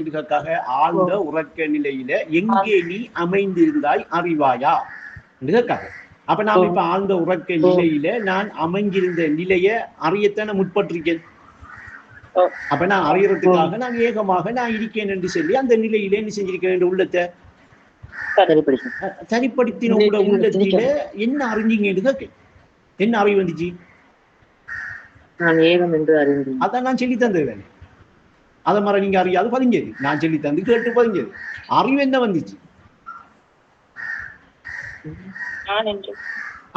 இதற்காக ஆழ்ந்த உறக்க நிலையில எங்கே நீ அமைந்திருந்தாய் அறிவாயா இதற்காக. அப்ப நான் இப்ப ஆழ்ந்த உறக்க நிலையில நான் அமைஞ்சிருந்த நிலைய அறியத்தான முற்பட்டிருக்கேன். அப்ப நான் அறியறதுக்காக நான் ஏகமாக நான் இருக்கேன் என்று சொல்லி அந்த நிலையில என்ன செஞ்சிருக்கேன் உள்ளத்தை சரிப்படுத்தின உள்ளத்தில என்ன அறிஞ்சீங்க என்ன அறிவு வந்துச்சு? நான் ஏகம் என்று அறிந்தேன். அதான் நான் சொல்லி தந்தது தானே. அதை மாதிரி நீங்க அறியாது பதிஞ்சது, நான் சொல்லி தந்து கேட்டு பதிஞ்சது. அறிவு என்ன வந்துச்சு?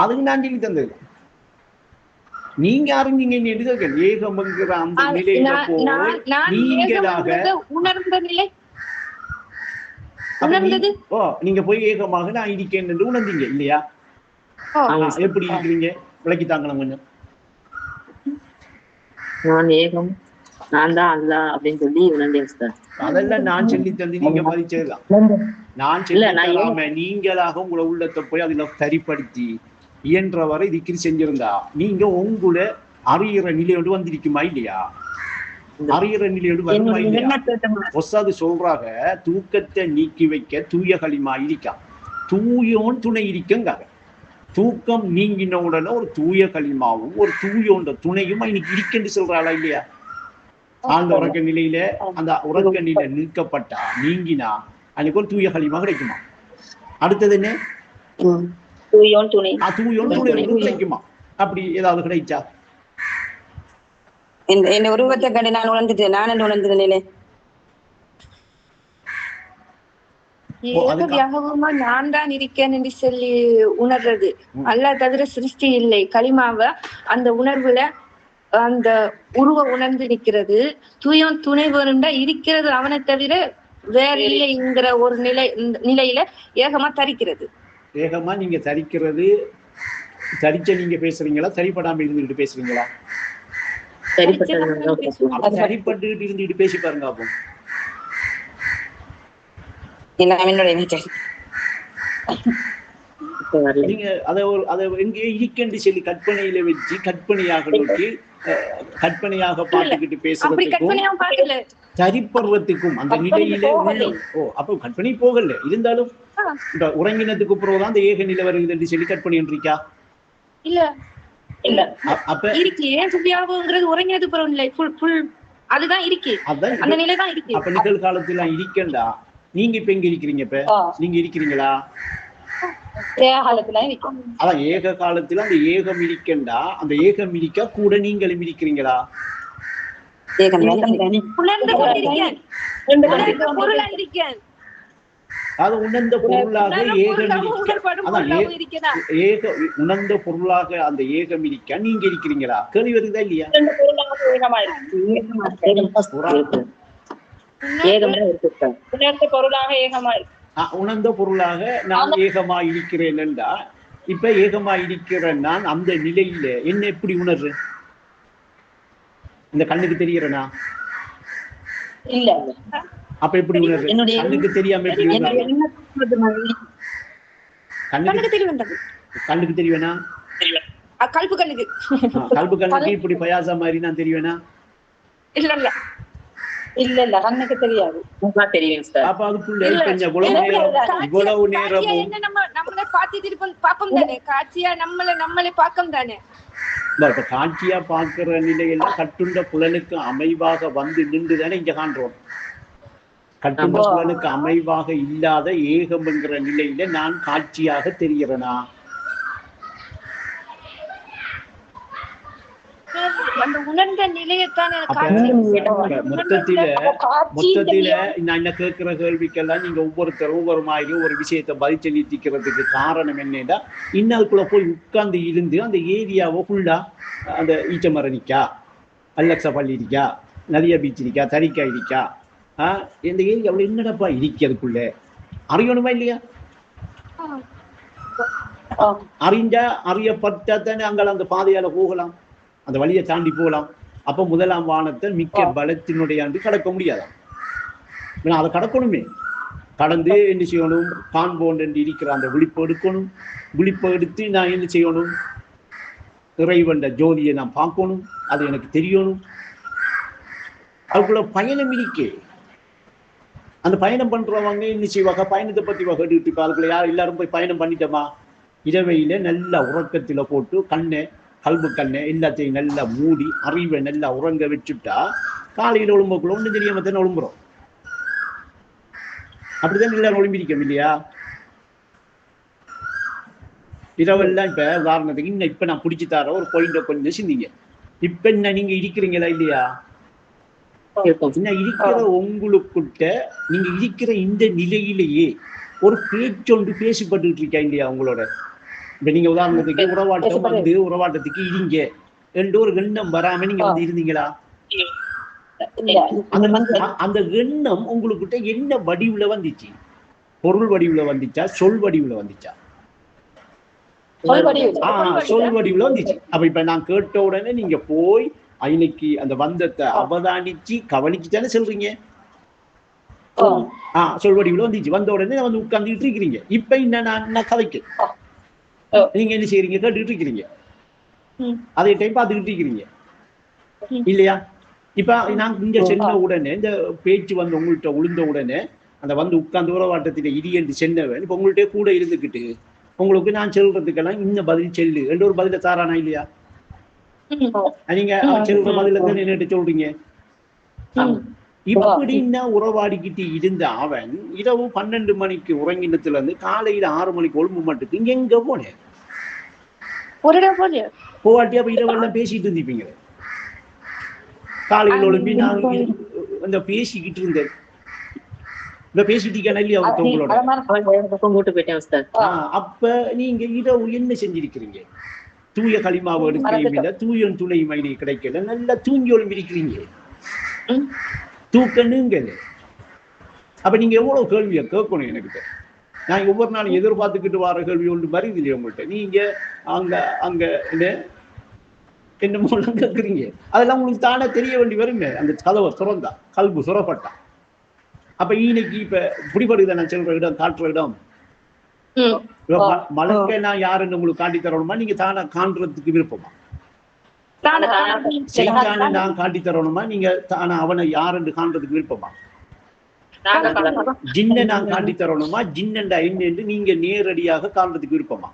அதுக்கு நான் சொல்லி தந்தது. நீங்க அறிஞ்சீங்க ஏகம்ங்கிற அந்த நிலையில நீங்களாக உணர்ந்த நிலை நீங்க போய் ஏகமாக நான் இருக்கேன் என்று உணர்ந்தீங்க இல்லையா? எப்படி இருக்கிறீங்க விளக்கி தாங்கணும் கொஞ்சம். நான் ஏகம், நான் தான் அல்லா அப்படின்னு சொல்லி உணர்ந்தேன் சார். அதெல்லாம் நான் சொல்லி தந்து நீங்க மதிச்சதுதான். நான் சொல்லி நீங்களாக உங்களை உள்ளத்தை போய் அதுல சரிப்படுத்தி இயன்றவரை இதுக்கு செஞ்சிருந்தா நீங்க உங்களை அறிகிற நிலையோடு வந்திருக்குமா இல்லையா? அறிகிற நிலையோடு வருமா இல்லையா? ஒசாது சொல்றாங்க, தூக்கத்தை நீக்கி வைக்க தூய களிமா இருக்கா, தூயோன் துணை இருக்குங்காங்க. தூக்கம் நீங்கின உடனே ஒரு தூய களிமாவும் ஒரு தூயோன்ற துணையும் இன்னைக்கு இருக்குன்னு சொல்றாளா இல்லையா? ஆழ்ந்த உறக்க நிலையில அந்த உறக்க நிலை நிற்கப்பட்டா நீங்கினா அன்னைக்கு ஒரு தூய களிமா கிடைக்குமா? அடுத்தது என்ன? தூயோன் துணை கிடைக்குமா? அப்படி ஏதாவது கிடைச்சா? என்ன உருவத்தை கண்டு நான் உணர்ந்துட்டேன், நான் உணர்ந்த நிலை ஏகவியாகவுமா நான் தான் இருக்கேன் என்று சொல்லி உணர்றது. அல்லா தவிர சிருஷ்டி இல்லை. களிமாவ அந்த உணர்வுல அந்த உருவ உணர்ந்து நிற்கிறது. தூயம் துணை வருண்டா இருக்கிறது அவனை தவிர வேற இல்லைங்கிற ஒரு நிலையில ஏகமா தரிக்கிறது. ஏகமா நீங்க தரிக்கிறது, தரிச்ச நீங்க பேசுறீங்களா சரிப்படாம இருந்துட்டு பேசுறீங்களா? சரிப்பட்டு இருந்துட்டு பேசி பாருங்க. அப்போ நீங்க அதை எங்கே இருக்கேன்னு சொல்லி கற்பனையில வச்சு கற்பனையாக நோக்கி கற்பனையாக பார்த்துக்கிட்டு பேசுறதுக்கும் சரிப்படுறதுக்கும் அந்த நிலையில அப்ப கற்பனை போகல. இருந்தாலும் உறங்கினதுக்கு பிறகுதான் அந்த ஏக நிலை வருகிறது சொல்லி கற்பனை இருக்கா? இல்ல இல்ல அப்ப இருக்கு. ஏன் சுபியாவுங்கிறது உறங்கினது பிறகு இல்லை, அதுதான் இருக்கு, அந்த நிலைதான் இருக்கு. அப்ப நிகழ்காலத்துல இருக்கேன்டா. நீங்க இப்ப எங்க இருக்கிறீங்க? இப்ப நீங்க இருக்கிறீங்களா? அதான் ஏக காலத்துல அந்த ஏகம் இருக்கேன்டா. அந்த ஏகம் இருக்க கூட நீங்களும் இருக்கிறீங்களா? அது உணர்ந்த பொருளாக ஏகம் உணர்ந்த பொருளாக அந்த ஏகம் இருக்க நீங்க இருக்கிறீங்களா? கேள்வி வருதா இல்லையா? உணர்ந்த பொருளாக நான் ஏகமா இருக்கிறேன் என்றா, இப்ப ஏகமா இருக்கிறேன் நான் அந்த நிலையில என்ன எப்படி உணர்றேன்? இந்த கண்ணுக்கு தெரியறனா? இல்ல. அப்ப எப்படி உணர்றேன்? கண்ணுக்கு தெரியாம எப்படி உணர்றேன்? கண்ணுக்கு தெரிவேனா? கல்பு கண்ணுக்கு இப்படி பயாசா மாதிரி நான் தெரிவேனா? இல்ல இல்ல இல்ல இல்ல கண்ணுக்கு தெரியாது. அப்ப அதுக்குள்ள இவ்வளவு நேரமும் நம்மளை பார்த்துட்டு பாப்போம் தானே, காட்சியா நம்மளே பார்க்கும் தானே. இப்ப காட்சியா பார்க்கிற நிலையில கட்டுண்ட புலனுக்கு அமைவாக வந்து நின்றுதானே இங்க காண்றோம். கட்டுண்ட புலனுக்கு அமைவாக இல்லாத ஏகம் என்கிற நிலையில நான் காட்சியாக தெரிகிறேனா? அந்த உணர்ந்த நிலையத்தான் மொத்தத்தில நான் என்ன கேட்கிற கேள்விக்கெல்லாம் நீங்க ஒவ்வொருத்தரும் ஒவ்வொரு மாதிரி ஒரு விஷயத்த பதில் செலுத்திக்கிறதுக்கு காரணம் என்னன்னா, இன்னதுக்குள்ள போய் உட்கார்ந்து இருந்து அந்த ஏரியாவை ஃபுல்லா அந்த ஈச்சமரம் இருக்கா, அல்லக்ஸா பள்ளி இருக்கா, நதியா பீச் இருக்கா, தரிக்கா இருக்கா, இந்த ஏரியாவில் என்னடப்பா இருக்கு அதுக்குள்ள அறியணுமா இல்லையா? அறிஞ்சா அறியப்பட்டா தானே அங்கே அந்த பாதையால போகலாம், அந்த வழியை தாண்டி போகலாம். அப்ப முதலாம் வானத்தை மிக்க பலத்தினுடைய ஆண்டு கடக்க முடியாதான்? அதை கடக்கணுமே. கடந்து என்ன செய்யணும்? காண்போன் என்று இருக்கிற அந்த விழிப்பை எடுக்கணும். விழிப்பை எடுத்து நான் என்ன செய்யணும்? இறைவன் ஜோதியை நான் பார்க்கணும், அது எனக்கு தெரியணும். அதுக்குள்ள பயணம் இருக்கே. அந்த பயணம் பண்றவங்க என்ன செய்வாங்க, பயணத்தை பத்தி கேட்டுட்டு இருப்பார்கள். யார் எல்லாரும் போய் பயணம் பண்ணிட்டோமா, இரவையில நல்ல உறக்கத்துல போட்டு கல்பு கண்ணை எல்லாத்தையும் நல்லா மூடி அறிவை நல்லா உறங்க வச்சுட்டா காலையில ஒழும்பக்குள்ள ஒன்றும் தெரியாம தானே ஒழும்புறோம். அப்படிதான் எல்லாரும் ஒழும்பிருக்கோம் இல்லையா? இரவெல்லாம் இப்ப உதாரணத்துக்கு இன்னும் இப்ப நான் பிடிச்சி தர ஒரு பாயிண்ட கொஞ்சம் சிந்திங்க. இப்ப என்ன நீங்க இருக்கிறீங்களா இல்லையா? இருக்கிற உங்களுக்கிட்ட நீங்க இருக்கிற இந்த நிலையிலேயே ஒரு பேச்சொன்று பேசப்பட்டு இருக்கா இல்லையா உங்களோட? இப்ப நீங்க உதாரணத்துக்கு உறவாட்டத்துக்கு இருங்க என்று ஒரு எண்ணம் வராம நீங்க வந்து இருந்தீங்களா? அந்த எண்ணம் உங்களுக்கிட்ட என்ன வடிவுல வந்துச்சு? பொருள் வடிவுல வந்துச்சா, சொல் வடிவுல வந்துச்சா? சொல் வடிவுல வந்துச்சு. அப்ப இப்ப நான் கேட்ட உடனே நீங்க போய் இன்னைக்கு அந்த பந்தத்தை அவதானிச்சு கவனிச்சு தானே சொல்றீங்க. சொல் வடிவுல வந்துச்சு. வந்த உடனே வந்து உட்கார்ந்துட்டு இருக்கிறீங்க. இப்ப என்ன கதைக்கு நீங்க என்ன செய்யறீங்க, கேட்டுட்டு இருக்கிறீங்க, அதே டைம் பார்த்துக்கிட்டு இருக்கிறீங்க இல்லையா? இப்ப நான் இங்க சென்ன உடனே இந்த பேச்சு வந்து உங்கள்கிட்ட உளுந்த உடனே அந்த வந்து உட்கார்ந்து உறவாட்டத்தில இடி என்று சென்னவன் இப்ப உங்கள்கிட்ட கூட இருந்துக்கிட்டு உங்களுக்கு நான் சொல்றதுக்கெல்லாம் இன்னும் பதில் செல்லு என்ற ஒரு பதில தாரானா இல்லையா? நீங்க சொல்ற பதில தான் என்னட்டு சொல்றீங்க. இப்படின்னா உறவாடிக்கிட்டு இருந்த அவன் இரவு 12 மணிக்கு உறங்கினத்துல இருந்து காலையில 6 மணிக்கு ஒழும்பு மட்டுக்கு இங்க எங்க போனேன் போவாட்டி அப்ப இரவெல்லாம் பேசிட்டு இருந்தீங்க. காலையில் ஒழும்பி நான் அந்த பேசிக்கிட்டு இருந்தேன். இப்ப பேசிட்டீங்க இல்லையா உங்களோட? அப்ப நீங்க இரவு என்ன செஞ்சிருக்கிறீங்க? தூய களிமாவை எடுக்கையும் இல்லை, தூய துணை மயிலை கிடைக்கல, நல்லா தூங்கி ஒழும்பி இருக்கிறீங்க. தூக்கணுங்க. அப்ப நீங்க எவ்வளவு கேள்வியை கேட்கணும் எனக்கு. நான் ஒவ்வொரு நாளும் எதிர்பார்த்துக்கிட்டு வர கேள்வி ஒன்று வருது இல்லையா உங்கள்கிட்ட? நீங்க அங்க என்னமோ கேட்குறீங்க. அதெல்லாம் உங்களுக்கு தானே தெரிய வேண்டி வருங்க. அந்த கதவை துறந்தா கல்பு சுரப்பட்டா அப்ப இன்னைக்கு இப்ப பிடிபடுத நான் சொல்ற இடம் காட்டுற இடம் மலக்க நான் யாருன்னு உங்களுக்கு காட்டி தரணுமா, நீங்க தானே காண்றதுக்கு விருப்பமா? செய்யான்னு நான் காட்டி தரணுமா, நீங்க தானே அவனை யாருன்னு காண்றதுக்கு விருப்பமா? ஜின்ன நான் காட்டி தரணுமா, ஜின்னண்டா என்ன நீங்க நேரடியாக காண்றதுக்கு விருப்பமா?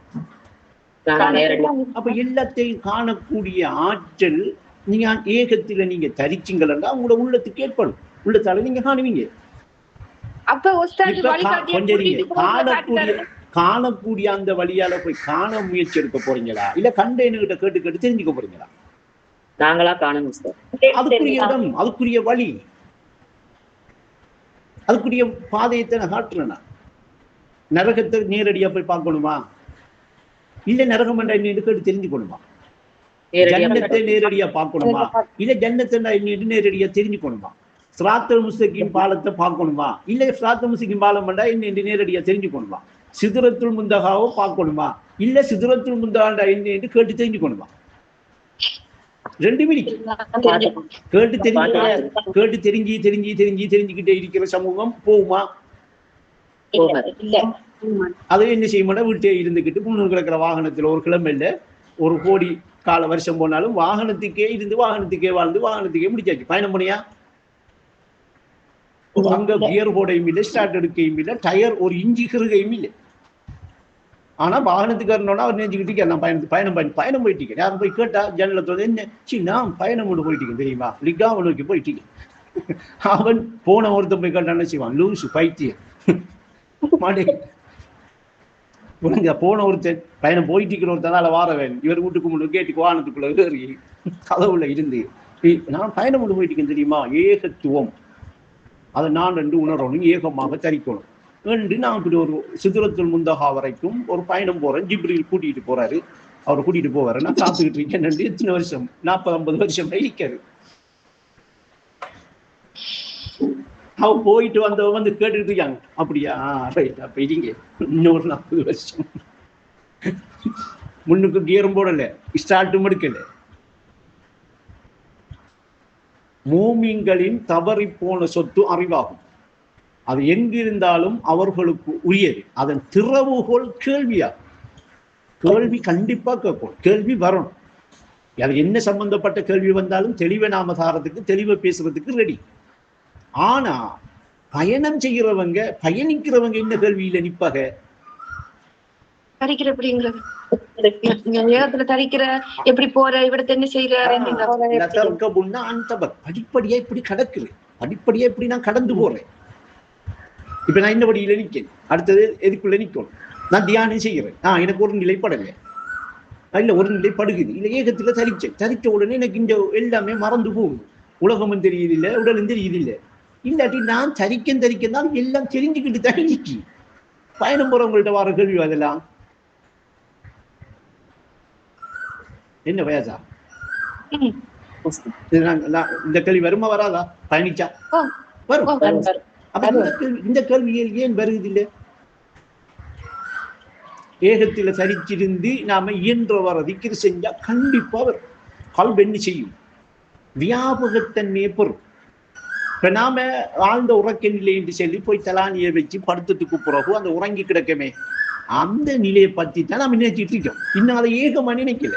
அப்ப எல்லாத்தையும் காணக்கூடிய ஆற்றல் நீங்க ஏகத்துல நீங்க தரிச்சிங்களா உங்களோட உள்ளத்துக்கு ஏற்படும். உள்ளத்தால நீங்க காணுவீங்க. காணக்கூடிய அந்த வழியால போய் காண முயற்சி எடுக்க போறீங்களா, இல்ல கண்டேனுகிட்ட கேட்டு தெரிஞ்சுக்க போறீங்களா? நாங்களா காணணும் சார். அதுக்குரிய இடம், அதுக்குரிய வழி, அதுக்குரிய பாதையத்தை நான் காட்டுறேன்னா. நரகத்தை நேரடியா போய் பார்க்கணுமா, இல்ல நரகம் என்ற என்ன கேட்டு தெரிஞ்சுக்கணுமா? ஜன்னத்தை நேரடியா பார்க்கணுமா, இல்ல ஜன்னத்தை என்ன நேரடியா தெரிஞ்சுக்கணுமா? சிராத்தல் முஸ்தகீம் பாலத்தை பார்க்கணுமா, இல்ல சிராத்தல் முஸ்தகீம் பாலம் பண்ணா என்ன நேரடியா தெரிஞ்சுக்கணுமா? சிதுரத்துல் முந்தகாவோ பார்க்கணுமா, இல்ல சிதுரத்துல் முந்தகாண்டா என்ன கேட்டு தெரிஞ்சுக்கணுமா? ரெண்டுமே கேட்டு தெரிஞ்சுக்கிட்டே இருக்கிற சமூகம் போகுமா? அது என்ன செய்ய மாட்டா, வீட்டே இருந்துக்கிட்டு முன்னூறு கிடக்கிற வாகனத்துல ஒரு கிழமையில 1 கோடி கால வருஷம் போனாலும் வாகனத்துக்கே இருந்து வாகனத்துக்கே வாழ்ந்து வாகனத்துக்கே முடிச்சாச்சு. பயணம் பண்ணியா? அங்க கியர் போடையும் இல்லை, ஸ்டார்ட் எடுக்கையும் இல்லை, டயர் ஒரு இஞ்சி கிருகையும் இல்லை. ஆனா வாகனத்துக்காரனோட அவர் நினைச்சுக்கிட்டு நான் பயணம் போயிட்டீங்க. யாரும் போய் கேட்டா ஜன்னலத்தோட என்ன நான் பயணம் கொண்டு போயிட்டீங்க தெரியுமா, லிகாவை நோக்கி போயிட்டீங்க. அவன் போன ஒருத்தன் போய் கேட்டான்னு செய்வான், லூசு பைத்தியம் மாட்டே போன ஒருத்தன் பயணம் போயிட்டு ஒருத்தனால வாரவன் இவர் வீட்டுக்கு முன்னாடி கேட்டுக்கு வாகனத்துக்குள்ள ஏறி கதவுல இருந்து நான் பயணம் கொண்டு போயிட்டீங்க தெரியுமா. ஏகத்துவம் அதை நான் ரெண்டு உணரணும், ஏகமாக தரிக்கணும் என்று நான் இப்படி ஒரு சிதுரத்துல் முந்தகா வரைக்கும் ஒரு பயணம் போறேன். ஜிப்ரீல் கூட்டிட்டு போறாரு, அவரை கூட்டிட்டு போவாரு. நான் காத்துக்கிட்டு இருக்கேன். எத்தனை வருஷம், 40-50 வருஷம் இருக்காரு. அவ போயிட்டு வந்தவங்க வந்து கேட்டுட்டு இருக்காங்க. அப்படியா, ரைட், அப்ப இருங்க இன்னொரு 40 வருஷம். முன்னுக்கு கியரும் போடல, ஸ்டார்ட்டும் எடுக்கல. மூமின்களின் தவறி போன சொத்து அறிவாகும். அது எங்கிருந்தாலும் அவர்களுக்கு உரியது. அதன் திறவுகோல் கேள்வியா. கேள்வி கண்டிப்பா கேட்கும், கேள்வி வரணும். அது என்ன சம்பந்தப்பட்ட கேள்வி வந்தாலும் தெளிவை நாம தாரத்துக்கு, தெளிவை பேசுறதுக்கு ரெடி. ஆனா பயணம் செய்கிறவங்க பயணிக்கிறவங்க என்ன கேள்வியில நிப்பாக? தரிக்கிற எப்படிங்கிறது ஏகத்துல தரிக்கிற எப்படி போற இவிடத்த என்ன செய்யற படிப்படியா இப்படி கடக்குது, படிப்படியா இப்படி நான் கடந்து போறேன். இப்ப நான் இந்த வழியில நிக்கேன், அடுத்தது எதுக்குள்ள நிக்கணும், நான் தியானம் செய்கிறேன். எனக்கு ஒரு நிலைப்படலை, இல்ல ஒரு நிலைப்படுகுது, இல்ல ஏகத்துல தரிச்ச உடனே எனக்கு இந்த எல்லாமே மறந்து போகும். உலகமும் தெரியுது இல்ல, உடலும் தெரியுது இல்ல. இல்லாட்டி நான் தரிக்கதான் எல்லாம் தெரிஞ்சுக்கிட்டு தனிக்கு பயணம் போறவங்கள்ட்ட வர கேள்வி அதெல்லாம் என்ன வயசா? இந்த கேள்வி வருமா வராதா? பயணிச்சா வரும். அப்ப இந்த கேள்வியில் ஏன் வருது இல்லை? ஏகத்துல சரிச்சிருந்து நாம இயன்ற வர திக்ர் செஞ்சா கண்டிப்பா வரும். கல்வெண்ணி செய்யும், வியாபகத்தன்மையை பொருள். இப்ப நாம ஆழ்ந்த உறக்க நிலை என்று சொல்லி போய் தலானியை வச்சு படுத்ததுக்கு பிறகு அந்த உறங்கி கிடக்கமே, அந்த நிலையை பத்தி தான் நாம நினைச்சிட்டு இருக்கோம். இன்னும் அதை ஏகமா நினைக்கல.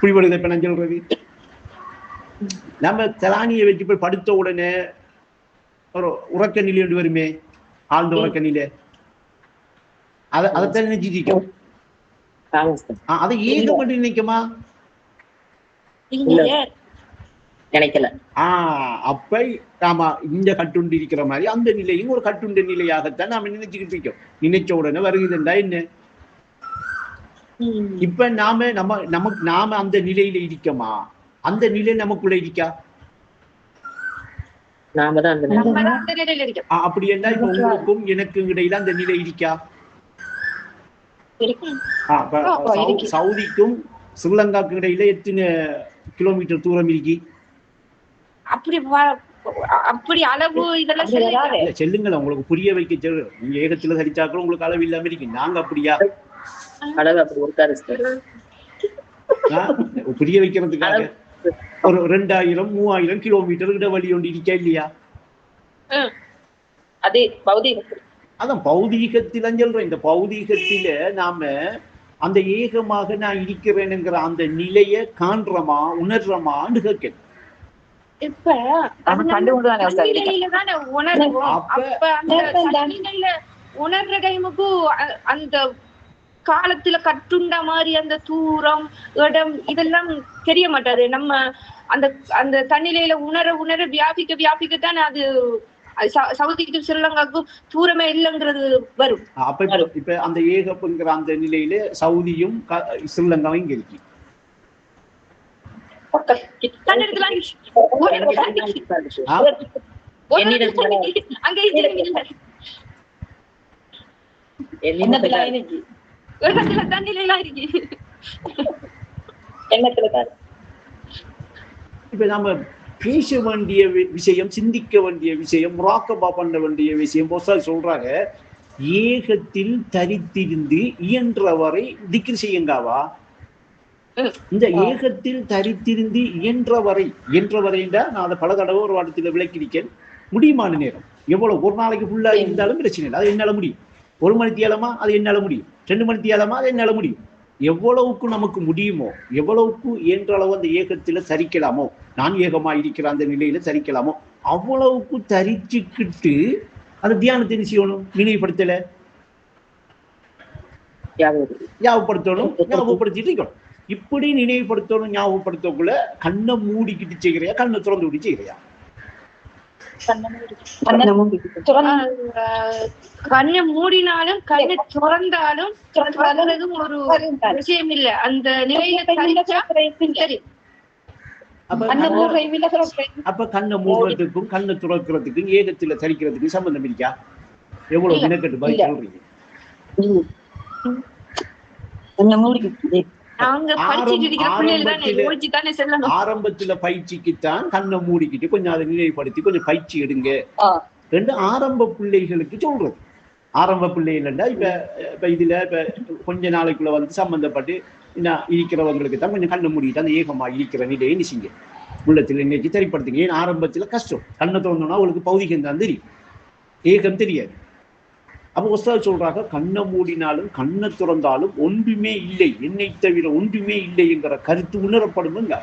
புரிபடுது இப்ப நான் சொல்றது? நம்ம தலானியை வச்சு போய் படுத்த உடனே ஒரு உறக்க நிலை ஒன்று வருமே, ஆழ்ந்த உறக்க நிலை, அதைத்தான் நினைச்சிட்டு இருக்கோம். அதை ஏகம் மட்டும் நினைக்குமா? நினைக்கல. அப்ப நாம இந்த கட்டுண்டு இருக்கிற மாதிரி அந்த நிலையும் ஒரு கட்டுண்ட நிலையாகத்தான் நாம நினைச்சுக்கிட்டு இருக்கோம். நினைச்ச உடனே வருகிறதுண்டா என்ன? இப்ப நாம அந்த நிலையில இருக்கமா? அந்த நிலை நமக்குள்ள இருக்கா? அப்படி என்ன இப்ப உங்களுக்கும் எனக்கும் இடையில அந்த நிலை இருக்கா? சவுதிக்கும் ஸ்ரீலங்காவுக்கும் இடையில எத்தனை கிலோமீட்டர் தூரம் இருக்கு? அப்படி அளவு இதெல்லாம் செல்லுங்களா, உங்களுக்கு புரிய வைக்க சொல்லு. நீங்க ஏகத்துல சரிச்சாக்களும் உங்களுக்கு அளவு இல்லாம இருக்கு. நாங்க அப்படியா அளவு அப்படி இருக்காது. புரிய வைக்கிறதுக்காக ஒரு 2000-3000 கிலோமீட்டர் இடைவெளி ஒன்று இருக்கா இல்லையா? அதே பௌதீகத்தில், அதான் பௌதீகத்தில சொல்றேன். இந்த பௌதீகத்தில நாம அந்த ஏகமாக நான் இருக்கிறேன்ங்கிற அந்த நிலையை காண்றோமா, உணர்றோமான்னு கேட்க. இப்ப உணர்ற டைமுக்கு அந்த காலத்துல கட்டுண்ட மாதிரி அந்த தூரம் இடம் இதெல்லாம் தெரிய மாட்டாது. நம்ம அந்த அந்த தன்னிலையில உணர வியாபிக்கத்தானே அது சவுதிக்கும் ஸ்ரீலங்காவுக்கும் தூரமே இல்லைங்கிறது வரும். இப்ப அந்த ஏகப்புங்கிற அந்த நிலையில சவுதியும் ஸ்ரீலங்காவும் இங்க இருக்கு. இப்ப நாம பேச வேண்டிய விஷயம், சிந்திக்க வேண்டிய விஷயம், முராக்கபா பண்ண வேண்டிய விஷயம் சொல்றாங்க. ஏகத்தில் தரித்திருந்து இயன்றவரை திக்ர் செய்யுங்காவா? இந்த ஏகத்தில் தரித்திருந்து இயன்றவரைண்டா நான் அதை பல தடவை ஒரு வாரத்துல விளக்கியிருக்கேன். முடியுமான நேரம் எவ்வளவு? ஒரு நாளைக்கு ஃபுல்லா இருந்தாலும் பிரச்சனை இல்லை, அது என்னால முடியும். 1 மணி தியாலமா அது என்னால முடியும். 2 மணி தியாலமா அது என்னால முடியும். எவ்வளவுக்கு நமக்கு முடியுமோ, எவ்வளவுக்கு இயன்ற அளவு அந்த ஏகத்துல தரிக்கலாமோ, நான் ஏகமா இருக்கிற அந்த நிலையில தரிக்கலாமோ அவ்வளவுக்கு தரிச்சுக்கிட்டு அந்த தியானத்தை என்ன செய்யணும்? நினைவுபடுத்தல ஞாபகப்படுத்திட்டு இருக்கணும். இப்படி நினைவுபடுத்தணும். ஞாபகப்படுத்தக்குள்ள கண்ணை மூடிக்கிட்டு செய்கிறியா, கண்ணை திறந்து விட்டு செய்கிறியா? கண்ணை மூடினாலும் கண்ணை திறந்தாலும் ஒரு விஷயம் இல்ல. அந்த நிலையில சரி. அப்ப கண்ணை மூடுறதுக்கும் கண்ணை துறக்கிறதுக்கும் ஏகத்துல சரிக்கிறதுக்கும் சம்பந்தம் இருக்கா? எவ்வளவு தினக்கட்டு பதில் சொல்றீங்க? ஆரம்பத்துல பயிற்சிக்குத்தான் கண்ணை மூடிக்கிட்டு கொஞ்சம் அதை நிலைப்படுத்தி கொஞ்சம் பயிற்சி எடுங்க ரெண்டு ஆரம்ப பிள்ளைகளுக்கு சொல்றது. ஆரம்ப பிள்ளைகள்டா இப்ப இதுல கொஞ்ச நாளைக்குள்ள வந்து சம்பந்தப்பட்டு இருக்கிறவங்களுக்கு தான் கொஞ்சம் கண்ணை மூடிக்கிட்டு அந்த ஏகமா இருக்கிற நிலையை நிச்சயங்க உள்ளத்துல இன்னைக்கு தெரிப்படுத்துங்க. ஏன் ஆரம்பத்துல கஷ்டம். கண்ணை தோணுன்னா அவளுக்கு பௌதிகம் தான் தெரியும், ஏகம் தெரியாது. அப்ப உஸ்தாத் சொல்றாங்க, கண்ணை மூடினாலும் கண்ணை திறந்தாலும் ஒன்றுமே இல்லை, என்னை தவிர ஒன்றுமே இல்லை என்கிற கருத்து உணரப்படுமுங்க.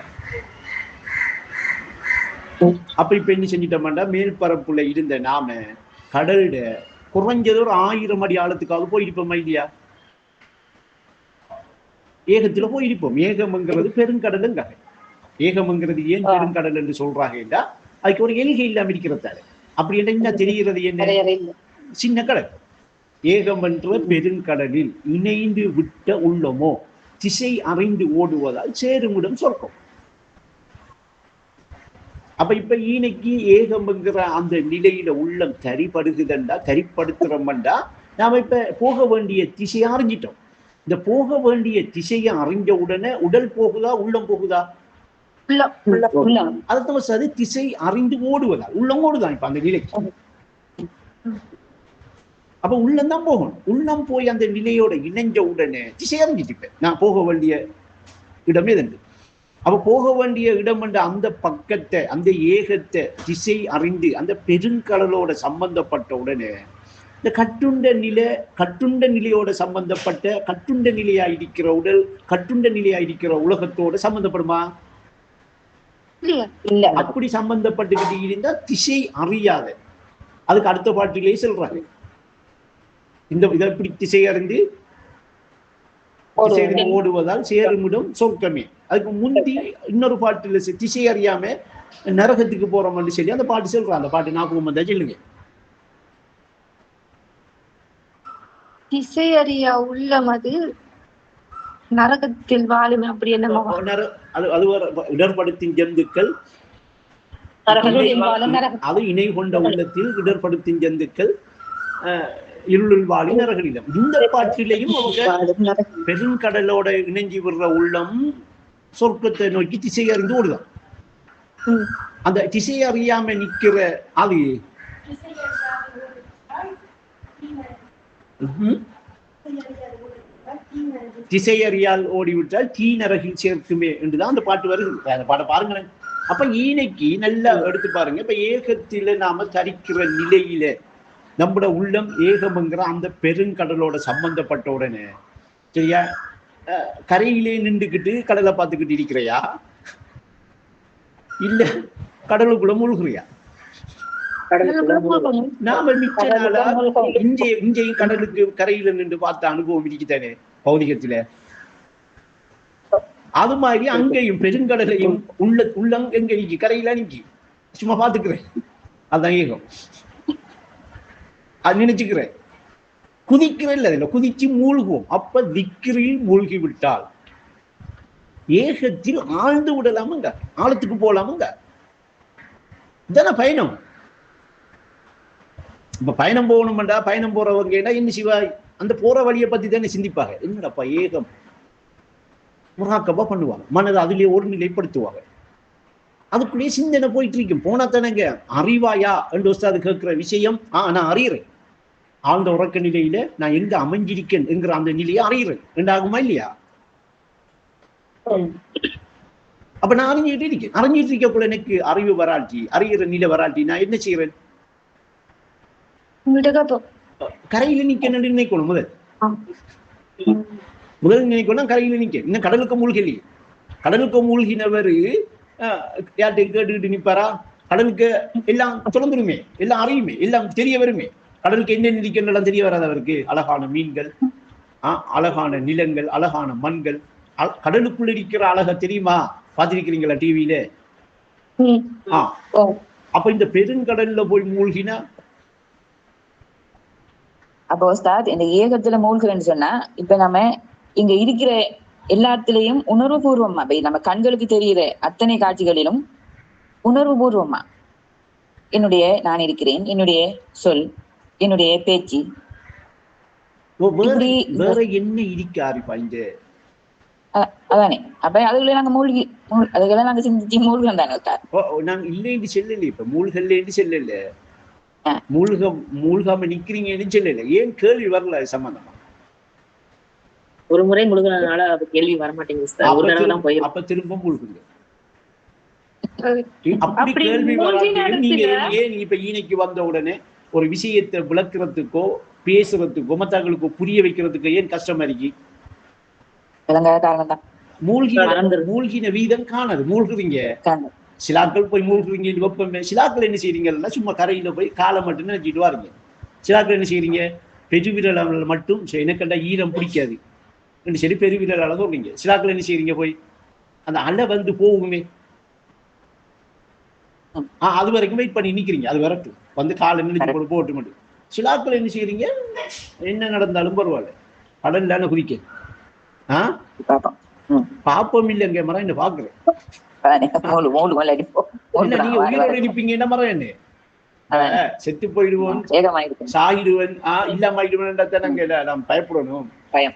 அப்ப இப்ப என்ன செஞ்சிட்டோம்டா, மேல் பரப்புல இருந்த நாம கடல்ல குறைஞ்சது ஒரு 1000 அடி ஆழத்துக்காக போயிருப்போமா இல்லையா? ஏகத்துல போயிருப்போம். ஏகம்ங்கிறது பெருங்கடலுங்க. ஏகம்ங்கிறது ஏன் பெருங்கடல் என்று சொல்றாங்க என்றா, அதுக்கு ஒரு எல்கை இல்லாம இருக்கிறதால. அப்படி என்ன தெரிகிறது? என்ன சின்ன கடல். ஏகம் என்ற பெருங்கடலில் இணைந்து விட்ட உள்ளமோ திசை அறிந்து ஓடுவதால் சேருமிடம் சொர்க்கம். அப்ப இப்ப ஈனைக்கு ஏகம்ங்கிற அந்த நிலையில உள்ளம் கரிப்படுகுதண்டா, கரிப்படுத்துறோம்டா, நாம இப்ப போக வேண்டிய திசையை அறிஞ்சிட்டோம். இந்த போக வேண்டிய திசையை அறிஞ்ச உடனே உடல் போகுதா, உள்ளம் போகுதா? அது திசை அறிந்து ஓடுவதா, உள்ளம் ஓடுதான் இப்ப அந்த நிலைக்கு. அப்ப உள்ளம் தான் போகணும். உள்ளம் போய் அந்த நிலையோட இணைஞ்ச உடனே திசை அறிஞ்சிட்டு நான் போக வேண்டிய இடமே தண்டு. அப்ப போக வேண்டிய இடம் என்ற அந்த பக்கத்தை, அந்த ஏகத்தை திசை அறிந்து அந்த பெருங்கடலோட சம்பந்தப்பட்ட உடனே இந்த கட்டுண்ட நிலையோட சம்பந்தப்பட்ட கட்டுண்ட நிலையாயிருக்கிற உடல், கட்டுண்ட நிலையாயிருக்கிற உலகத்தோட சம்பந்தப்படுமா? இல்ல. அப்படி சம்பந்தப்பட்டுக்கிட்டு இருந்தா திசை அறியாத. அதுக்கு அடுத்த பாட்டிலேயே சொல்றாங்க, இதை இப்படி திசை அறிந்து ஓடுவதால் சேருமிடம் சொர்க்கமே. அதுக்கு முந்தி இன்னொரு பாட்டுல திசை அறியாம நரகத்துக்கு போறோம்னு சொல்லி அந்த பாட்டு சொல்றான். அந்த பாட்டு ஞாபகம் வந்தா சொல்லுங்க. திசை அறியா உள்ளம் அது நரகத்தில் வாழும். அப்படி என்ன அது இடர்படுத்தும் ஜந்துக்கள், அது இணை கொண்ட உள்ளத்தில் இடர்படுத்தும் ஜந்துக்கள் இருளில் வாழி நரகனிடம். இந்த பாட்டிலையும் அவங்க பெருங்கடலோட இணைஞ்சி விடுற உள்ளம் சொர்க்கத்தை நோக்கி திசை அறிந்து ஓடுதான். அந்த திசை அறியாம நிக்கிற அது திசை அறியால் ஓடிவிட்டால் தீ நரகில் சேர்க்குமே என்றுதான் அந்த பாட்டு வருது. அந்த பாட்டை பாருங்களேன். அப்ப ஈனைக்கு நல்லா எடுத்து பாருங்க. இப்ப ஏகத்தில நாம தரிக்கிற நிலையில நம்மட உள்ளம் ஏகம்ங்கிற அந்த பெருங்கடலோட சம்பந்தப்பட்ட உடனே சரியா, கரையிலே நின்றுக்கிட்டு கடலை பார்த்துக்கிட்டு இருக்கிறையா, இல்ல கடலுக்குள்ள மூழ்கிறியா? நாம மிச்ச நாளா இஞ்சையும் கடலுக்கு கரையில நின்று பார்த்த அனுபவம் இருக்குதானே பௌதிகத்துல. அது மாதிரி அங்கேயும் பெருங்கடலையும் உள்ளம் எங்க நிக்கி, கரையில நிக்கி சும்மா பாத்துக்கிறேன். அதுதான் ஏகம். அது நினைச்சுக்கிறேன். குதிக்கிறேன் இல்ல, குதிச்சு மூழ்குவோம். அப்ப திக்கிரில் மூழ்கி விட்டால் ஏகத்தில் ஆழ்ந்து விடலாமுங்க, ஆழத்துக்கு போலாமுங்க. இதான பயணம். இப்ப பயணம் போகணும்டா, பயணம் போறவங்க என்ன சிவாய் அந்த போற வழியை பத்தி தானே சிந்திப்பாங்க. என்னடப்பா ஏகம் முறாக்கப்பா பண்ணுவாங்க, மனதை அதிலே ஒரு நிலைப்படுத்துவாங்க. அதுக்குள்ளேயே சிந்தனை போயிட்டு இருக்கும். போனா தானேங்க அறிவாயா என்று அது கேட்கிற விஷயம். நான் அறிகிறேன். ஆழ்ந்த உறக்க நிலையில நான் எங்க அமைஞ்சிருக்கேன் என்கிற அந்த நிலையை அறிகிறேன் என்றாகுமா இல்லையா? அப்ப நான் அறிஞ்சிட்டு இருக்கேன். அறிஞ்சிட்டு இருக்கக்குள்ள எனக்கு அறிவு வராட்டி, அறிகிற நிலை வராட்டி நான் என்ன செய்யறேன்? கரையில நிக்க நினைக்கணும். முதல் நினைக்கணும் கரையில நிக்க. இன்னும் கடலுக்கு மூழ்கலையே. கடலுக்கு மூழ்கினவர் யார்கிட்ட கேட்டுக்கிட்டு நிப்பாரா? கடலுக்கு எல்லாம் தொடர்ந்துருமே, எல்லாம் அறியுமே, எல்லாம் தெரிய வருமே. கடலுக்கு என்ன நிற்கின்றலாம் தெரிய வராது அவருக்கு. அழகான மீன்கள், அழகான நிலங்கள், அழகான மண்கள், கடலுக்குள்ள இருக்கிற அழகா தெரியுமா? பார்த்திருக்கிறீங்களா டிவியில? அப்ப இந்த பெருங்கடல்ல போய் மூழ்கினா அப்போ இந்த ஏகத்துல மூழ்கிறேன்னு சொன்னா, இப்ப நம்ம இங்க இருக்கிற எல்லாத்திலையும் உணர்வு பூர்வமா, நம்ம கண்களுக்கு தெரிகிற அத்தனை காட்சிகளிலும் உணர்வு பூர்வமா என்னுடைய நான் இருக்கிறேன், என்னுடைய சொல், என்னுடைய பேச்சு, வேற என்ன இருக்காருப்பா இங்க? அதானே. அப்ப அதுக்குள்ள நாங்க மூழ்கி அதுக்கெல்லாம் நாங்க சிந்திச்சு மூழ்கம் தானே. நாங்க இல்லைன்னு செல்லல, இப்ப மூழ்கல்லேன்னு செல்லல, மூழ்காம நிக்கிறீங்கன்னு சொல்லல. ஏன் கேள்வி வரல சம்பந்தமா? ஒரு முறை முழுகினதுனால அது கேள்வி வரமாட்டேங்குது. அப்ப திரும்ப மூழ்குங்க. அப்படி கேள்வி வராது. நீங்க ஏன் இப்ப ஈனைக்கு வந்த உடனே ஒரு விஷயத்தை விளக்குறதுக்கோ பேசுறதுக்கோ மற்றவர்களுக்கு புரிய வைக்கிறதுக்கோ ஏன் கஷ்டமா இருக்கு? மூழ்கின வீதம் காணாது. மூழ்குறீங்க சிலாக்கள் போய் மூழ்குறீங்க வெப்பமே. சிலாக்கள் என்ன செய்றீங்கன்னா சும்மா கரையில போய் காலை மட்டும் நினைச்சிட்டு வாருங்க. சிலாக்கள் என்ன செய்றீங்க, பெருவிரல் மட்டும் எனக்கு கண்டா ஈரம் பிடிக்காது சரி பெருவிரலால சொல்றீங்க. சிலாக்கள் என்ன செய்றீங்க, போய் அந்த அலை வந்து போகுமே அது வரைக்கும் வெயிட் பண்ணி நிக்கிறீங்க. அது வரட்டும், வந்து காலை நினைச்சு போட்டு மட்டும். சிலாக்கள் என்ன செய்றீங்க, என்ன நடந்தாலும் பரவாயில்ல கடல்ல குதிக்க பாப்பம் இல்லைங்க மரம் என்ன பாக்குறேன். நீங்க உயிரோடு இருப்பீங்க என்ன மரம் என்ன செத்து போயிடுவோம் சாகிடுவன் இல்லாம ஆயிடுவேன் நாம் பயப்படணும்.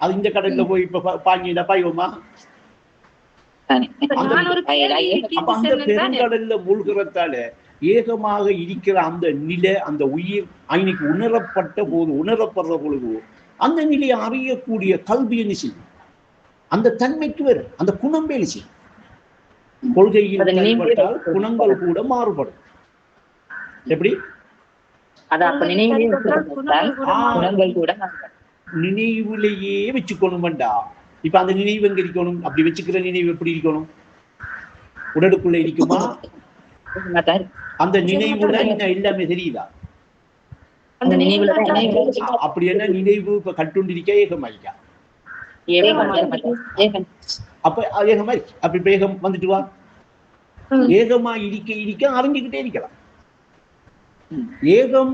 அது இந்த கடல்ல போய் இப்ப பாஞ்சில பாய்வோமா? அந்த பெருங்கடல்ல மூழ்கிறதால ஏகமாக இருக்கிற அந்த நிலை, அந்த உயிர் இன்னைக்கு உணரப்படுற பொழுது அந்த நிலையை அறியக்கூடிய கல்வி என்ன செய்யும், அந்த தன்மைக்கு வரும், அந்த குணம் வேலை செய்யும். கொள்கையில் குணங்கள் கூட மாறுபடும். எப்படி நினைவுலேயே வச்சுக்கணும்டா. இப்ப அந்த நினைவு எங்க இருக்கணும், அப்படி வச்சுக்கிற நினைவு எப்படி இருக்கணும், உடலுக்குள்ள இருக்குமா? அந்த நினைவுல என்ன எல்லாமே தெரியுதா? அப்படி என்ன நினைவு இப்ப கட்டுண்டிருக்க ஏகமாயிருக்கா? அப்ப ஏகமாய் அப்படி வேகம் வந்துட்டு வா. ஏகமா இருக்க அறிஞ்சுக்கிட்டே இருக்கலாம். ஏகம்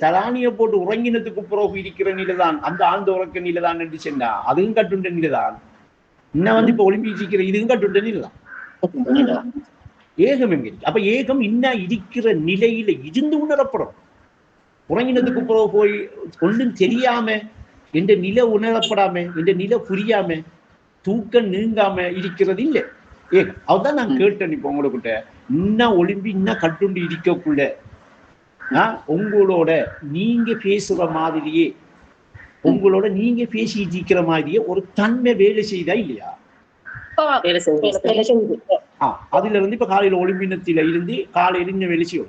தலானிய போட்டு உறங்கினதுக்கு பிறகு இருக்கிற நிலைதான் அந்த ஆழ்ந்த உறக்க நிலைதான் என்று சொன்னா அதுவும் கட்டுண்ட நிலைதான். இன்னும் வந்து இப்ப ஒலிம்பிக் இருக்கிற இதுவும் கட்டுண்ட நிலைதான். ஏகம் எங்க இருக்கு? அப்ப ஏகம் இன்னும் இருக்கிற நிலையில இருந்து உணரப்படும். உறங்கினதுக்கு பிறகு போய் ஒன்றும் தெரியாம எந்த நிலை உணரப்படாம எந்த நிலை புரியாம தூக்கம் நீங்காம இருக்கிறது இல்லை ஏகம். அவதான் நான் கேட்டேன். இப்ப உங்ககிட்ட இன்னும் ஒலிம்பி இன்னும் கட்டுண்டு இருக்கக்குள்ள உங்களோட நீங்க பேசுற மாதிரியே உங்களோட நீங்க பேசிட்டு இருக்கிற மாதிரியே ஒரு தன்மை வேலை செய்தா இல்லையா? அதுல இருந்து இப்ப காலையில ஒலிம்பினத்தில இருந்து காலையில இன்னும் வெளிச்சியும்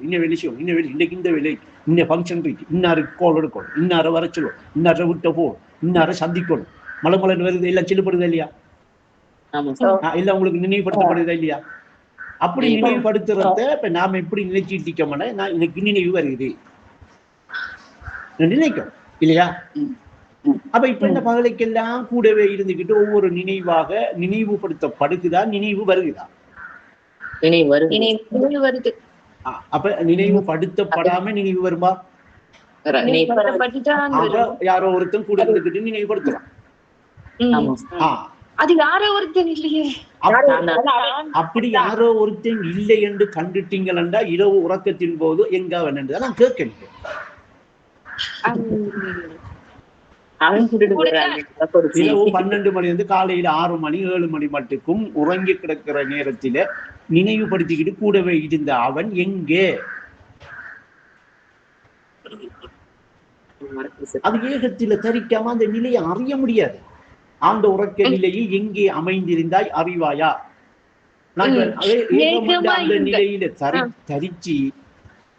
இன்னைக்கு இந்த வேலை இன்னும் ஃபங்க்ஷன் இருக்கு, இன்னாரு கோல் எடுக்கணும், இன்னார வர சொல்லும், இன்னார விட்ட போகணும், இன்னார சந்திக்கணும், மலமலன் வருது எல்லாம் செல்லுப்படுதா இல்லையா? எல்லாம் உங்களுக்கு நினைவுபடுத்தப்படுதா இல்லையா? அப்படி நினைவுபடுத்துறத இப்ப நாம எப்படி நினைச்சிட்டு இருக்கோம்னா நான் எனக்கு நினைவு வருது நினைக்கும் இல்லையா? அப்ப இப்ப இந்த பகலைக்கெல்லாம் கூடவே இருந்துகிட்டு ஒவ்வொரு நினைவாக நினைவுபடுத்தப்படுகுதா, நினைவு வருகுதா? அப்ப நினைவுபடுத்தப்படாம நினைவு வருமா? யாரோ ஒருத்தன் கூட இருந்துகிட்டு நினைவுபடுத்தலாம். அது யாரோ ஒருத்தன் இல்லையே. அப்படி யாரோ ஒருத்தன் இல்லை என்று கண்டுட்டீங்களா இரவு உறக்கத்தின் போது எங்க வேணுன்றத நான் கேட்கிறேன். இரவு 12 மணி வந்து காலையில 6 மணி 7 மணி மட்டுக்கும் உறங்கி கிடக்கிற நேரத்தில நினைவுபடுத்திக்கிட்டு கூடவே இருந்த அவன் எங்கே? அது ஏகத்தில தரிக்காம அந்த நிலையை அறிய முடியாது. அந்த உறக்க நிலையில் எங்கே அமைந்திருந்தாய் அறிவாயா? அந்த நிலையில தரிச்சு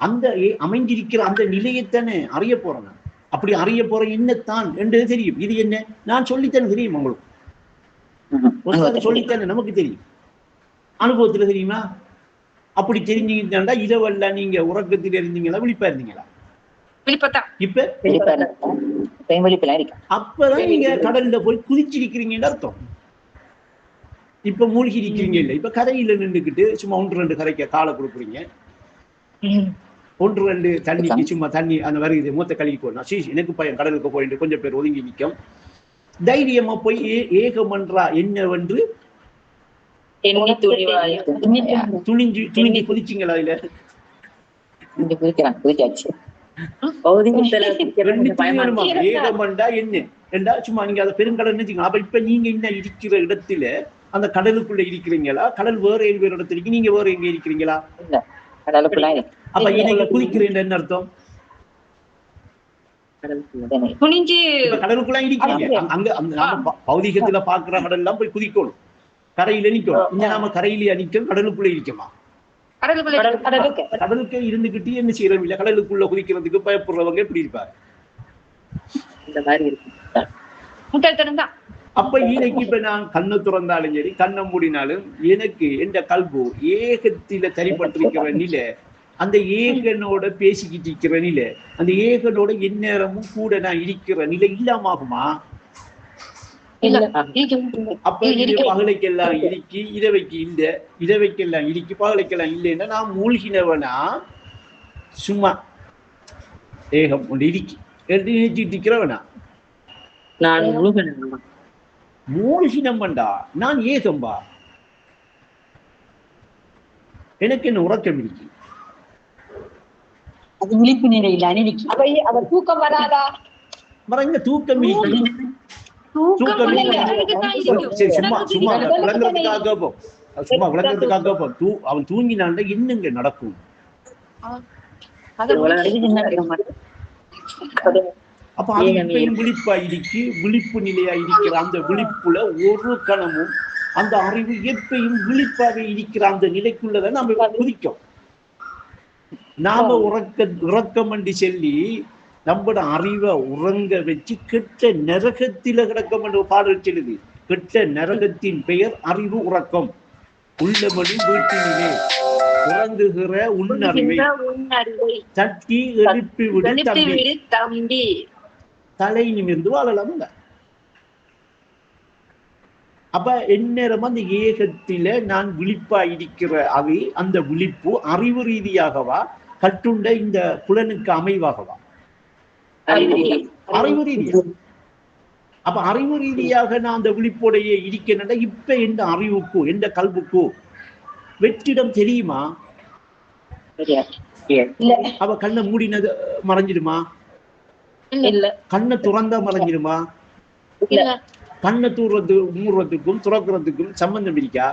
அந்த அமைந்திருக்கிற அந்த நிலையத்தானே அறிய போறேன். அப்படி அறிய போற என்னத்தான் என்று தெரியும். இது என்ன நான் சொல்லித்தானே தெரியும், உங்களுக்கு சொல்லித்தானே நமக்கு தெரியும், அனுபவத்துல தெரியுமா? அப்படி தெரிஞ்சுக்கிட்டா இரவெல்லாம் நீங்க உறக்கத்தில் இருந்தீங்களா விழிப்பா இருந்தீங்களா? இப்ப அப்பதான் நீங்க கடல்ல போய் குதிச்சிருக்கிறீங்கன்னு அர்த்தம். இப்ப மூழ்கி இருக்கிறீங்க இல்ல. இப்ப கரையில நின்றுக்கிட்டு சும்மா 1-2 கரைக்க காலை கொடுக்குறீங்க, 1-2 தண்ணிக்கு சும்மா தண்ணி அந்த வருது மூத்த கழுகி போனா எனக்கு பையன் கடலுக்கு போயிட்டு கொஞ்சம் பேர் ஒதுங்கி நிற்கும். தைரியமா போய் ஏகமன்றா என்னவென்று துணிஞ்சு குதிச்சிங்களா? இல்ல ஏகமண்டா என்ன சும்மா நீங்க அதை பெருங்கடல் நினைச்சீங்க. அப்ப இப்ப நீங்க என்ன இருக்கிற இடத்துல அந்த கடலுக்குள்ள இருக்கிறீங்களா? கடல் வேற எங்க இடத்துல இருக்கு, நீங்க வேற எங்க இருக்கிறீங்களா? அப்ப இன்னைக்கு குதிக்கிறேன் என்ன அர்த்தம்? கடலுக்குள்ள இருக்கிறீங்க. அங்க நாம பௌதிகத்துல பாக்குற கடல் எல்லாம் போய் குதிக்கணும், கரையில நிக்கணும். இங்க நாம கரையிலேயே நிக்கணும், கடலுக்குள்ள இருக்கமா? கடலுக்கு இருந்துகிட்டு என்ன செய்யறோம் இல்ல? கடலுக்குள்ள குதிக்கிறதுக்கு பயப்படுறவங்க எப்படி இருப்பாரு? அப்ப இன்னைக்கு இப்ப நான் கண்ணு திறந்தாலும் சரி கண்ணை மூடினாலும் எனக்கு எந்த கல்பு ஏகத்தில தரிப்பட்டிருக்கிற நிலை, அந்த ஏகனோட பேசிக்கிட்டு இருக்கிற நிலை, அந்த ஏகனோட எந்நேரமும் கூட நான் இருக்கிற நிலை இல்லாமகுமா? அப்ப இது பகலைக்கெல்லாம் இடிக்கி இரவைக்கு இல்ல, இரவைக்கெல்லாம் இடிக்கி பகலைக்கெல்லாம் இல்லைன்னா நான் மூழ்கினவனா சும்மா ஏகம் ஒன்று இடிக்கி எடுத்து நினைச்சிட்டு இருக்கிறவனா? நான் மூழ்கினம்பண்டா நான் ஏகம்பா. எனக்கு என்ன உறக்கம் இருக்கு? அது விழிப்பு நிலையில் அணிவிக்கு அவர் தூக்கம் வராதா? மரங்க தூக்கம் இருக்கு. தூக்கம் சரி, சும்மா சும்மா விளங்குறதுக்காக கேட்போம், சும்மா விளங்குறதுக்காக கேட்போம். அவன் தூங்கினான்டா என்னங்க நடக்கும்? அப்ப அது இப்பயும் விழிப்பா இருக்கு, விழிப்பு நிலையா இருக்கிற அந்த விழிப்புல ஒரு கணமும் அந்த அறிவு எப்பயும் விழிப்பாவே இருக்கிற அந்த நிலைக்குள்ளதான் நம்ம குதிக்கும். நாம உறக்கம் என்று சொல்லி நம்மட அறிவை உறங்க வச்சு கெட்ட நரகத்தில கிடக்கும் என்று பாடல் சொல்லுது. கெட்ட நரகத்தின் பெயர் அறிவு உறக்கம். உள்ளபடி வீட்டிலே உறங்குகிற உன்னறிவை தட்டி எழுப்பி விடு தம்பி, தலை நிமிர்ந்து வாழலாம். அப்ப எந்நேரம் அந்த ஏகத்தில நான் விழிப்பா இருக்கிற அது, அந்த விழிப்பு அறிவு ரீதியாகவா கட்டுண்ட இந்த புலனுக்கு அமைவாகவா? அறிவு ரீதியாக. அப்ப அறிவு ரீதியாக நான் அந்த விழிப்போடைய இருக்கிறேன். இப்ப எந்த அறிவுக்கு எந்த கல்வுக்கு வெற்றிடம் தெரியுமா? அவ கண்ணை மூடினது மறைஞ்சிடுமா? கண்ணை துறந்தா மறைஞ்சிடுமா? கண்ணை மூடுறதுக்கும் துறக்கிறதுக்கும் சம்பந்தம் இருக்கா?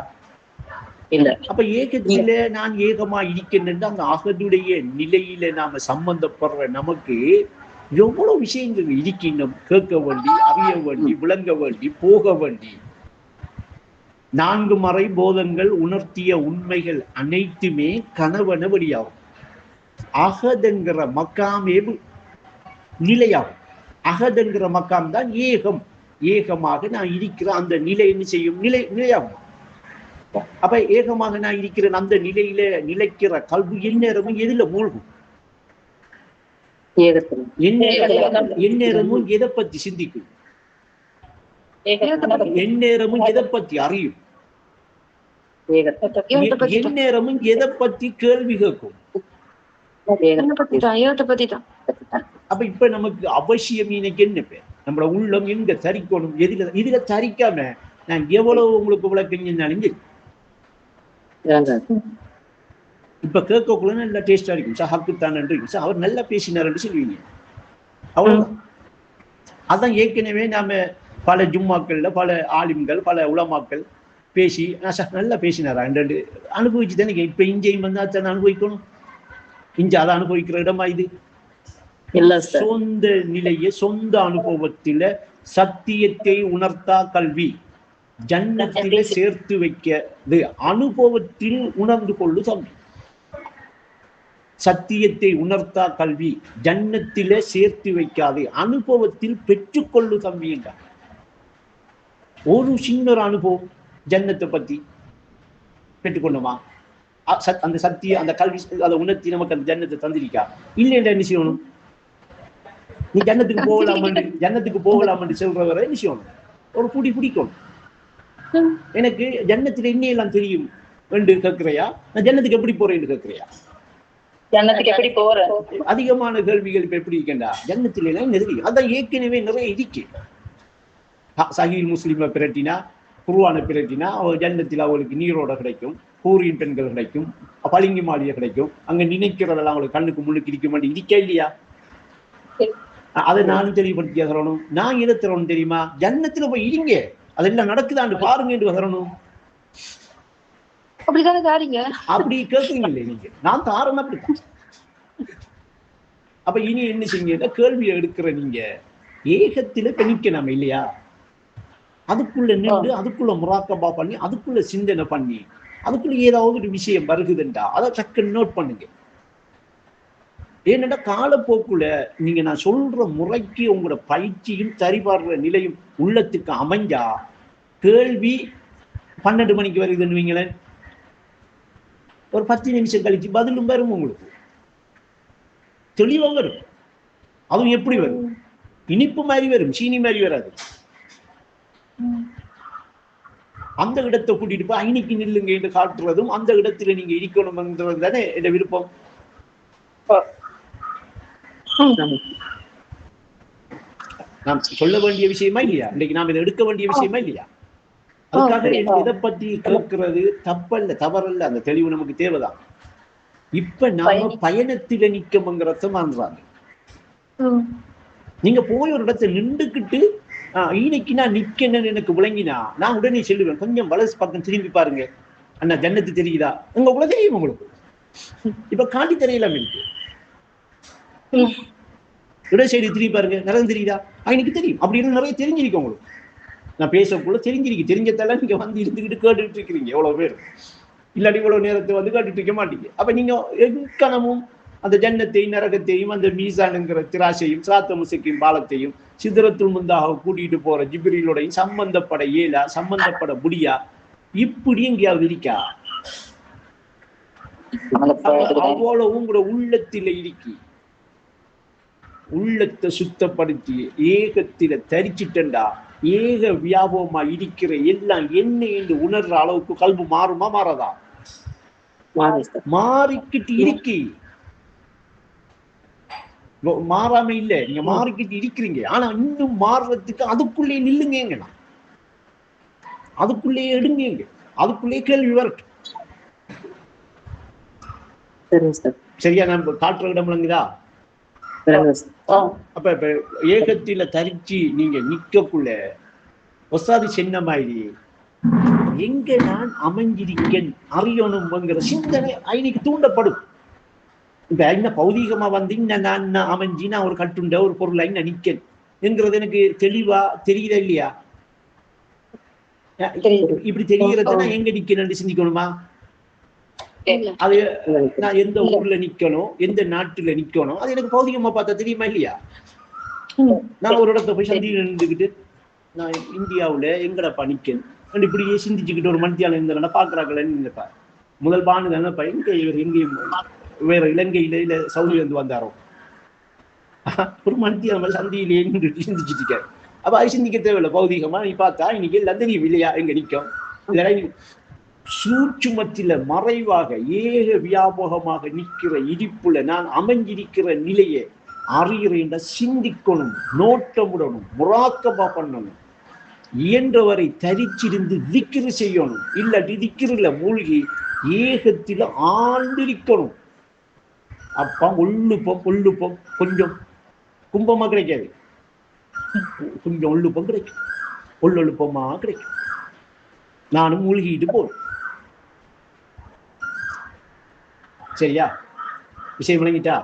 இல்ல. அப்ப ஏகத்தில நான் ஏகமா இருக்கின்ற அந்த அகதுடைய நிலையில நாம சம்பந்தப்படுற நமக்கு எவ்வளவு விஷயங்கள் இருக்கின்றோம். கேட்க வேண்டி, அறிய வேண்டி, விளங்க வேண்டி, போக வேண்டி. 4 மறை போதங்கள் உணர்த்திய உண்மைகள் அனைத்துமே கனவன வழியாகும். அகதென்கிற மக்காமே நிலையாகும். அகதென்கிற மக்காம் தான் ஏகம். ஏகமாக நான் இருக்கிற அந்த நிலை என்ன செய்யும்? நிலையாகும். அப்ப ஏகமாக நான் இருக்கிற அந்த நிலையில நிலைக்கிற கல்வி எந்நேரமும் எதுல மூழ்கும்? எந்நேரமும் எதை பத்தி சிந்திக்கும்? எந்நேரமும் எதை பத்தி அறியும்? எந்நேரமும் எதை பத்தி கேள்வி கேட்கும்? அப்ப இப்ப நமக்கு அவசியம் இன்னைக்கு என்ன பேர்? நம்மளோட உள்ளம் எங்க தரிக்கணும்? இதுல தரிக்காம நான் எவ்வளவு உங்களுக்கு விளக்கீங்க இப்ப கேட்கக்குள்ள நல்லா டேஸ்டா இருக்கும் சார், ஹக்குத்தான் இருக்கும் சார், அவர் நல்லா பேசினார்ன்னு சொல்லுவீங்க. அவ்வளவுதான். அதான் ஏற்கனவே நாம பல ஜும்மாக்கள்ல பல ஆலிம்கள் பல உலமாக்கள் பேசி நல்லா பேசினாரா ரெண்டு அனுபவிச்சு தானே. இப்ப இஞ்சையும் வந்தா தானே அனுபவிக்கணும். இஞ்ச அதை அனுபவிக்கிற இடமா இது? சொந்த நிலைய சொந்த அனுபவத்தில சத்தியத்தை உணர்த்தா கல்வி ஜன்னத்திலே சேர்த்து வைக்கிறது. அனுபவத்தில் உணர்ந்து கொள்ளு தம்பி. சத்தியத்தை உணர்த்தா கல்வி ஜன்னத்திலே சேர்த்து வைக்காது, அனுபவத்தில் பெற்றுக்கொள்ளு தம்பி என்றார். ஒரு சின்ன அனுபவம் ஜன்னத்தை பத்தி பெற்றுக்கொண்டோமா? அந்த சத்திய அந்த கல்வி அதை உணர்த்தி நமக்கு அந்த ஜன்னத்தை தந்திரிக்கா? இல்லை என்ற என்ன செய்யணும்? நீ ஜன்னத்துக்கு போகலாம் என்று சொல்றவரை என்ன செய்யணும்? ஒரு புடி பிடிக்கணும். எனக்கு ஜன்னத்துல என்ன எல்லாம் தெரியும் என்று கேட்கிறையா? நான் ஜன்னத்துக்கு எப்படி போறேன்னு கேட்கிறையா? ஜன்னத்துக்கு எப்படி போற? அதிகமான கேள்விகள் இப்ப எப்படி இருக்கா? ஜன்னத்துல எல்லாம் தெரியும். அதான் ஏற்கனவே நிறைய இருக்கு. சஹீஹ் முஸ்லிமை பிரட்டினா, குர்ஆனை பிரட்டினா ஜன்னத்தில் அவளுக்கு நீரோட கிடைக்கும், கூறியின் பெண்கள் கிடைக்கும், பளிங்கு மாளிகை கிடைக்கும். அங்க நினைக்கிறதெல்லாம் அவளுக்கு கண்ணுக்கு முன்னுக்கு இருக்க மாட்டேன் இருக்கா இல்லையா? அதை நானும் தெளிவுபடுத்தி சொல்லணும். நான் எதை தரணும் தெரியுமா? ஜன்னத்துல போய் இருங்க, அதெல்லாம் நடக்குதான்னு பாருங்க என்று வரணும். அப்படிதானே தாரீங்க? அப்படி கேட்குறீங்க இல்லை நீங்க? நான் தாரணும் அப்படித்தான். அப்ப இனி என்ன செய்யுங்க? கேள்வியை எடுக்கிற நீங்க ஏகத்தில கணிக்கணும் இல்லையா? அதுக்குள்ள நின்று அதுக்குள்ள முராக்கபா பண்ணி அதுக்குள்ள சிந்தனை பண்ணி அதுக்குள்ள ஏதாவது ஒரு விஷயம் வருகுதுண்டா அதை டக்குன்னு நோட் பண்ணுங்க. ஏன்னா காலப்போக்குல நீங்க நான் சொல்ற முறைக்கு உங்களோட பயிற்சியும் சரிபாடுற நிலையும் உள்ளத்துக்கு அமைஞ்சா கேள்வி 12 மணிக்கு வருதுன்னு வைங்களேன், ஒரு 10 நிமிஷம் கழிச்சு பதிலும் வரும், உங்களுக்கு தெளிவா வரும். அதுவும் எப்படி வரும்? இனிப்பு மாதிரி வரும், சீனி மாதிரி வராது. அந்த இடத்தை கூட்டிட்டு போய் ஐனிக்கு நில்லுங்க என்று காட்டுறதும் அந்த இடத்துல நீங்க இருக்கணும்ன்றது தானே என் விருப்பம். நாம் சொல்ல வேண்டிய விஷயமா இல்லையா? இன்னைக்கு நாம் இதை எடுக்க வேண்டிய விஷயமா இல்லையா? அதுக்காக இதை பத்தி கேட்கறது தப்பல்ல, தவறல்ல. அந்த தெளிவு நமக்கு தேவைதான். இப்ப நாம பயணத்தில நிக்கமங்கிறத மாறுறாங்க. நீங்க போய் ஒரு இடத்துல நின்றுக்கிட்டு இன்னைக்கு நான் நிக்கணும்னு எனக்கு விளங்கினா நான் உடனே சொல்லுவேன், கொஞ்சம் வலசு பக்கம் திரும்பி பாருங்க அண்ணா, ஜன்னத்து தெரியுதா? உங்களுக்குள்ள தெரியும். உங்களுக்கு இப்ப காட்டி தெரியலாம். எனக்கு இடசைடு திரும்பி பாருங்க, நரகம் தெரியுதா? இன்னைக்கு தெரியும். அப்படின்னு நிறைய தெரிஞ்சிருக்கு உங்களுக்கு. நான் பேசக்குள்ள தெரிஞ்சிருக்கு. தெரிஞ்சதெல்லாம் நீங்க வந்து இருந்துக்கிட்டு கேட்டுட்டு இருக்கிறீங்க எவ்வளவு பேர். இல்லாட்டி இவ்வளவு நேரத்தை வந்து கேட்டுட்டு இருக்க மாட்டீங்க. அப்ப நீங்க எக்கணமும் அந்த ஜன்னத்தையும் நரகத்தையும் அந்த மீசானுங்கிற திராசையும் சாத்த முசைக்கும் பாலத்தையும் சிதறத்துள் முந்தாக கூட்டிட்டு போற ஜிப்ரீலோடையும் சம்பந்தப்பட இயலா, சம்பந்தப்பட முடியா? இப்படி எங்கேயாவது இருக்கா? அவ்வளவு உங்களோட உள்ளத்தில இருக்கி உள்ளத்தை சுத்தப்படுத்தி ஏகத்தில தரிச்சிட்டா ஏக வியாபகமா இருக்கிற எல்லாம் என்ன என்று உணர்ற அளவுக்கு கல்வி மாறுமா மாறாதா? மாறிக்கிட்டு இருக்கி. மாறாம இல்ல, நீங்க மாறிக்கிட்டு இருக்கிறீங்க. ஆனா இன்னும் மாறுறதுக்கு அதுக்குள்ளே நில்லுங்க, அதுக்குள்ளே எடுங்க, அதுக்குள்ளே கேள்வி வரட்டும். சரியா? நம்ம காட்டுற இடம் விளங்குதா? அப்ப இப்ப ஏகத்தில தரிச்சு நீங்க நிக்கக்குள்ள ஒசாதி சின்ன மாதிரி எங்க நான் அமைஞ்சிருக்கேன் அறியணும்ங்கிற சிந்தனை ஐனிக்கு தூண்டப்படும். இப்ப என்ன பௌதீகமா வந்து நான் அமைஞ்சி நான் ஒரு கட்டுண்ட ஒரு பொருளை நிக்கேன் என்கிறது எனக்கு தெளிவா தெரியுதா இல்லையா? இப்படி தெரிகிறத நான் எங்க நிக்கணும்னு சிந்திக்கணுமா? அது நான் எந்த ஊர்ல நிக்கணும், எந்த நாட்டுல நிக்கணும், அது எனக்கு பௌதிகமா பார்த்தா தெரியுமா இல்லையா? நான் ஒரு இடத்த போய் சந்தியில இருந்துக்கிட்டு நான் இந்தியாவுல எங்கடப்பா நிக்கணும் இப்படியே சிந்திச்சுக்கிட்டு ஒரு மத்தியானம் இருந்தேன்னா பாக்குறாங்களேன்னு நினைப்பா. முதல் பானு தானேப்பா எங்க இவர் எங்கேயும் வேற இலங்கையில இல்ல சவுதியில இருந்து வந்தாரோ ஒரு மத்தியானம் சந்தியிலே சிந்திச்சுட்டு இருக்காரு. அப்ப அது சிந்திக்க தேவையில்லை. பௌதிகமா நீ பார்த்தா இன்னைக்கு எல்லாம் தெரியும் இல்லையா எங்க நிக்கும். சூட்சுமத்தில மறைவாக ஏக வியாபகமாக நிற்கிற இடிப்புல நான் அமைஞ்சிருக்கிற நிலையை அறிகிற சிந்திக்கணும், நோட்டமுடணும், முராக்கபா பண்ணணும், இயன்றவரை தரிச்சிருந்து திக்ரு செய்யணும். இல்லாட்டி திக்ருல மூழ்கி ஏகத்தில ஆழ்ந்திருக்கணும். அப்ப ஒள்ளுப்பம் கொஞ்சம் கும்பமா கிடைக்காது, கொஞ்சம் ஒள்ளுப்பம் கிடைக்கும், ஒள்ளொழுப்பமா கிடைக்கும். நானும் மூழ்கிட்டு போறேன். சரியா? விஷயம் விளங்கிட்டா?